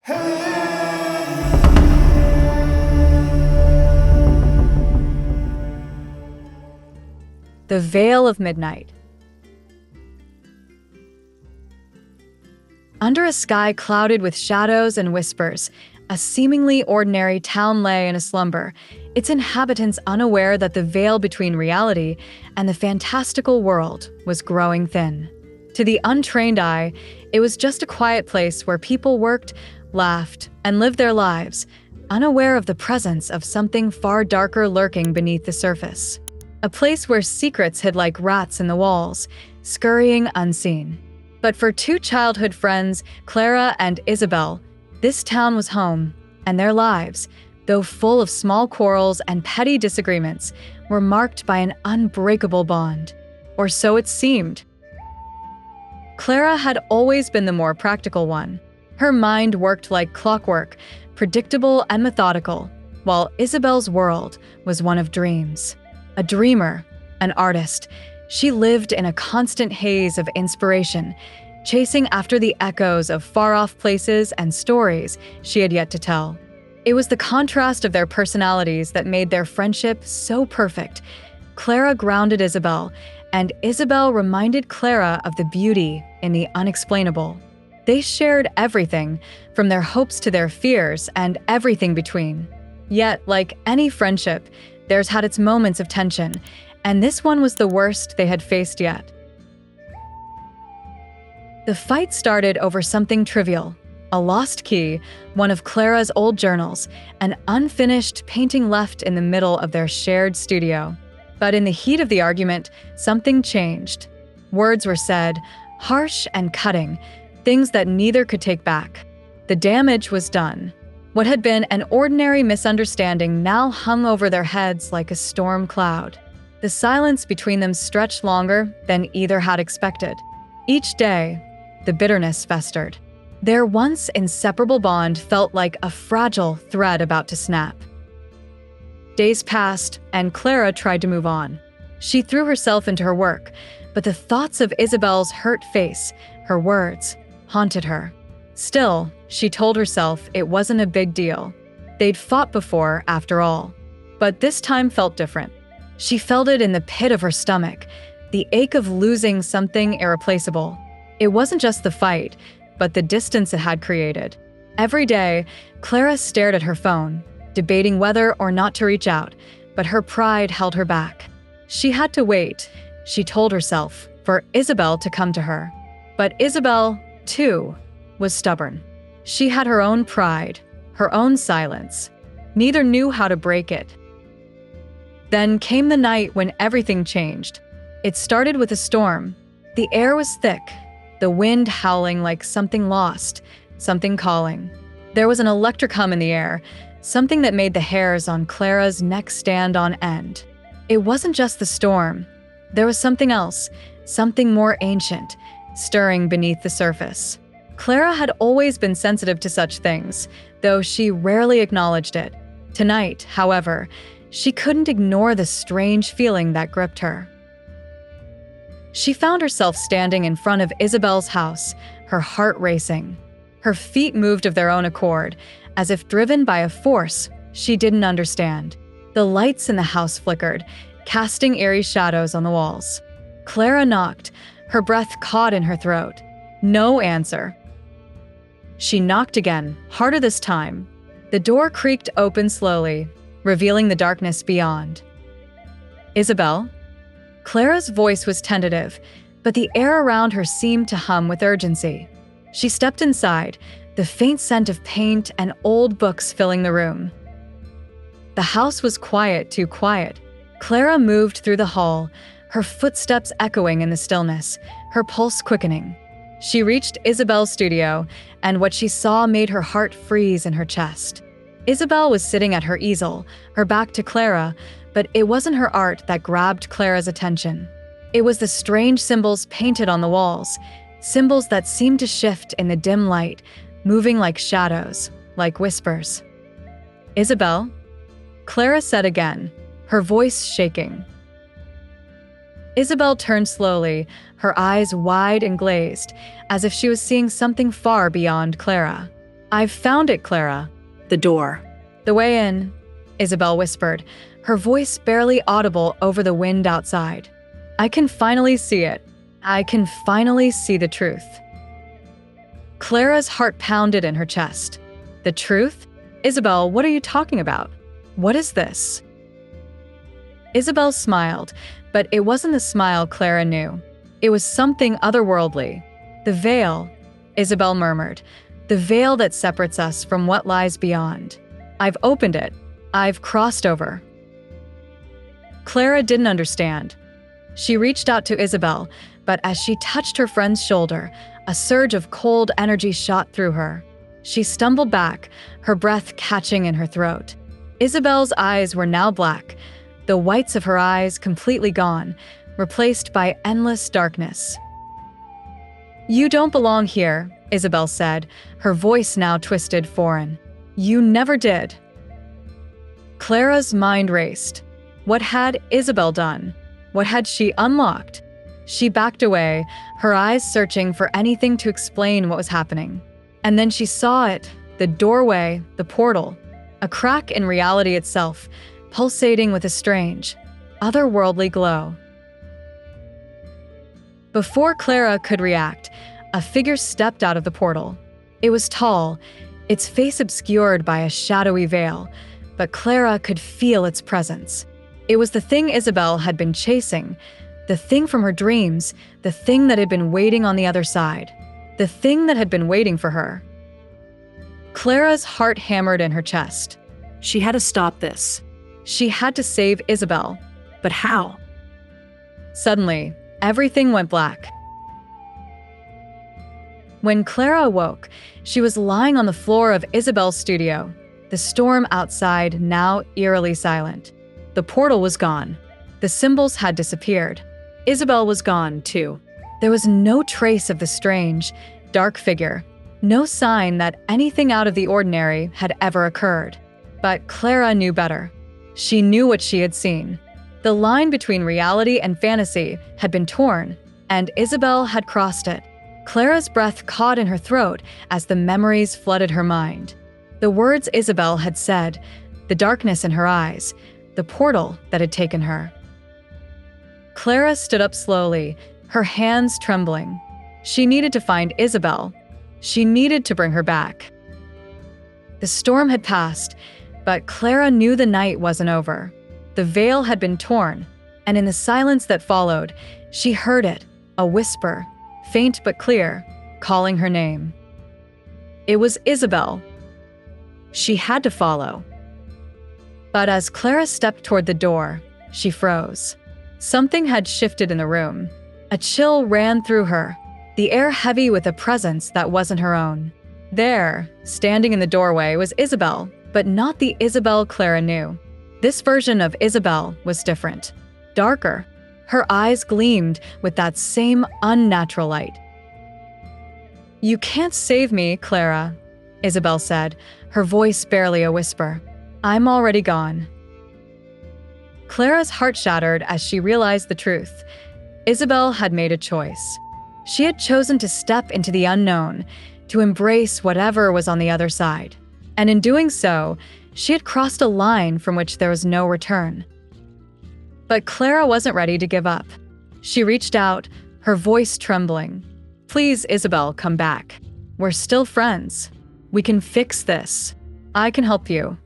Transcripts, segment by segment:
The Veil of Midnight. Under a sky clouded with shadows and whispers, a seemingly ordinary town lay in a slumber, its inhabitants unaware that the veil between reality and the fantastical world was growing thin. To the untrained eye, it was just a quiet place where people worked, laughed, and lived their lives, unaware of the presence of something far darker lurking beneath the surface. A place where secrets hid like rats in the walls, scurrying unseen. But for two childhood friends, Clara and Isabel, this town was home, and their lives, though full of small quarrels and petty disagreements, were marked by an unbreakable bond. Or so it seemed. Clara had always been the more practical one. Her mind worked like clockwork, predictable and methodical, while Isabel's world was one of dreams. A dreamer, an artist, she lived in a constant haze of inspiration, chasing after the echoes of far-off places and stories she had yet to tell. It was the contrast of their personalities that made their friendship so perfect. Clara grounded Isabel, and Isabel reminded Clara of the beauty in the unexplainable. They shared everything, from their hopes to their fears, and everything between. Yet, like any friendship, theirs had its moments of tension, and this one was the worst they had faced yet. The fight started over something trivial: a lost key, one of Clara's old journals, an unfinished painting left in the middle of their shared studio. But in the heat of the argument, something changed. Words were said, harsh and cutting, things that neither could take back. The damage was done. What had been an ordinary misunderstanding now hung over their heads like a storm cloud. The silence between them stretched longer than either had expected. Each day, the bitterness festered. Their once inseparable bond felt like a fragile thread about to snap. Days passed, and Clara tried to move on. She threw herself into her work, but the thoughts of Isabel's hurt face, her words, haunted her. Still, she told herself it wasn't a big deal. They'd fought before, after all. But this time felt different. She felt it in the pit of her stomach, the ache of losing something irreplaceable. It wasn't just the fight, but the distance it had created. Every day, Clara stared at her phone, debating whether or not to reach out, but her pride held her back. She had to wait, she told herself, for Isabel to come to her. But Isabel, too, was stubborn. She had her own pride, her own silence. Neither knew how to break it. Then came the night when everything changed. It started with a storm. The air was thick, the wind howling like something lost, something calling. There was an electric hum in the air, something that made the hairs on Clara's neck stand on end. It wasn't just the storm. There was something else, something more ancient, stirring beneath the surface. Clara had always been sensitive to such things, though she rarely acknowledged it. Tonight, however, she couldn't ignore the strange feeling that gripped her. She found herself standing in front of Isabel's house, her heart racing. Her feet moved of their own accord, as if driven by a force she didn't understand. The lights in the house flickered, casting eerie shadows on the walls. Clara knocked, her breath caught in her throat. No answer. She knocked again, harder this time. The door creaked open slowly, revealing the darkness beyond. Isabel? Clara's voice was tentative, but the air around her seemed to hum with urgency. She stepped inside, the faint scent of paint and old books filling the room. The house was quiet, too quiet. Clara moved through the hall, her footsteps echoing in the stillness, her pulse quickening. She reached Isabel's studio, and what she saw made her heart freeze in her chest. Isabel was sitting at her easel, her back to Clara, but it wasn't her art that grabbed Clara's attention. It was the strange symbols painted on the walls, symbols that seemed to shift in the dim light, moving like shadows, like whispers. "Isabel?" Clara said again, her voice shaking. Isabel turned slowly, her eyes wide and glazed, as if she was seeing something far beyond Clara. "I've found it, Clara." The door. "The way in," Isabel whispered, her voice barely audible over the wind outside. "I can finally see it. I can finally see the truth." Clara's heart pounded in her chest. "The truth? Isabel, what are you talking about? What is this?" Isabel smiled, but it wasn't the smile Clara knew. It was something otherworldly. "The veil," Isabel murmured, "the veil that separates us from what lies beyond. I've opened it. I've crossed over." Clara didn't understand. She reached out to Isabel, but as she touched her friend's shoulder, a surge of cold energy shot through her. She stumbled back, her breath catching in her throat. Isabel's eyes were now black, the whites of her eyes completely gone, replaced by endless darkness. "You don't belong here," Isabel said, her voice now twisted foreign. "You never did." Clara's mind raced. What had Isabel done? What had she unlocked? She backed away, her eyes searching for anything to explain what was happening. And then she saw it, the doorway, the portal, a crack in reality itself, pulsating with a strange, otherworldly glow. Before Clara could react, a figure stepped out of the portal. It was tall, its face obscured by a shadowy veil, but Clara could feel its presence. It was the thing Isabel had been chasing, the thing from her dreams, the thing that had been waiting on the other side, the thing that had been waiting for her. Clara's heart hammered in her chest. She had to stop this. She had to save Isabel. But how? Suddenly, everything went black. When Clara awoke, she was lying on the floor of Isabel's studio, the storm outside now eerily silent. The portal was gone. The symbols had disappeared. Isabel was gone, too. There was no trace of the strange, dark figure, no sign that anything out of the ordinary had ever occurred. But Clara knew better. She knew what she had seen. The line between reality and fantasy had been torn, and Isabel had crossed it. Clara's breath caught in her throat as the memories flooded her mind. The words Isabel had said, the darkness in her eyes, the portal that had taken her. Clara stood up slowly, her hands trembling. She needed to find Isabel. She needed to bring her back. The storm had passed, but Clara knew the night wasn't over. The veil had been torn, and in the silence that followed, she heard it, a whisper, faint but clear, calling her name. It was Isabel. She had to follow. But as Clara stepped toward the door, she froze. Something had shifted in the room. A chill ran through her, the air heavy with a presence that wasn't her own. There, standing in the doorway, was Isabel, but not the Isabel Clara knew. This version of Isabel was different, darker. Her eyes gleamed with that same unnatural light. "You can't save me, Clara," Isabel said, her voice barely a whisper. "I'm already gone." Clara's heart shattered as she realized the truth. Isabel had made a choice. She had chosen to step into the unknown, to embrace whatever was on the other side. And in doing so, she had crossed a line from which there was no return. But Clara wasn't ready to give up. She reached out, her voice trembling. "Please, Isabel, come back. We're still friends. We can fix this. I can help you."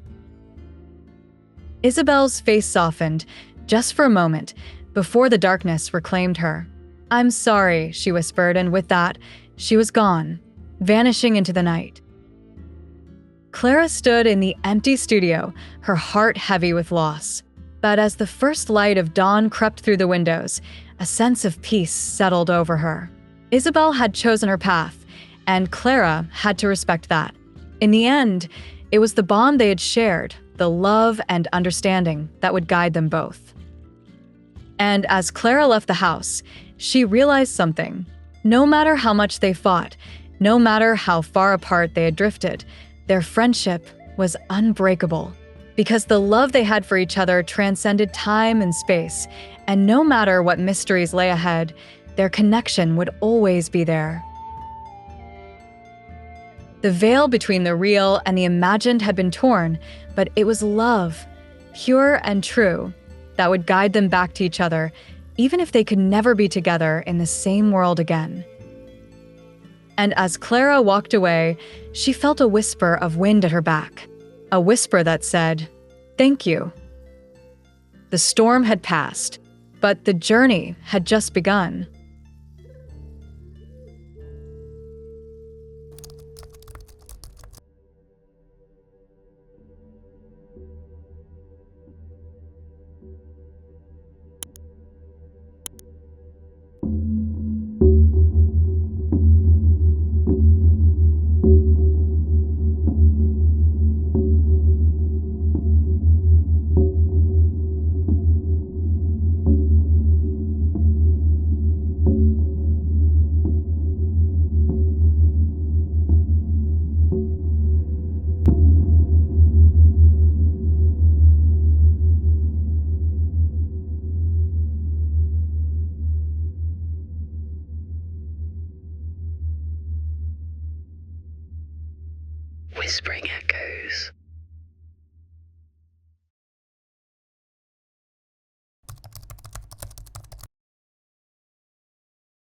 Isabel's face softened, just for a moment, before the darkness reclaimed her. "I'm sorry," she whispered, and with that, she was gone, vanishing into the night. Clara stood in the empty studio, her heart heavy with loss. But as the first light of dawn crept through the windows, a sense of peace settled over her. Isabel had chosen her path, and Clara had to respect that. In the end, it was the bond they had shared, the love and understanding that would guide them both. And as Clara left the house, she realized something. No matter how much they fought, no matter how far apart they had drifted, their friendship was unbreakable. Because the love they had for each other transcended time and space, and no matter what mysteries lay ahead, their connection would always be there. The veil between the real and the imagined had been torn, but it was love, pure and true, that would guide them back to each other, even if they could never be together in the same world again. And as Clara walked away, she felt a whisper of wind at her back, a whisper that said, "Thank you." The storm had passed, but the journey had just begun. Whispering echoes.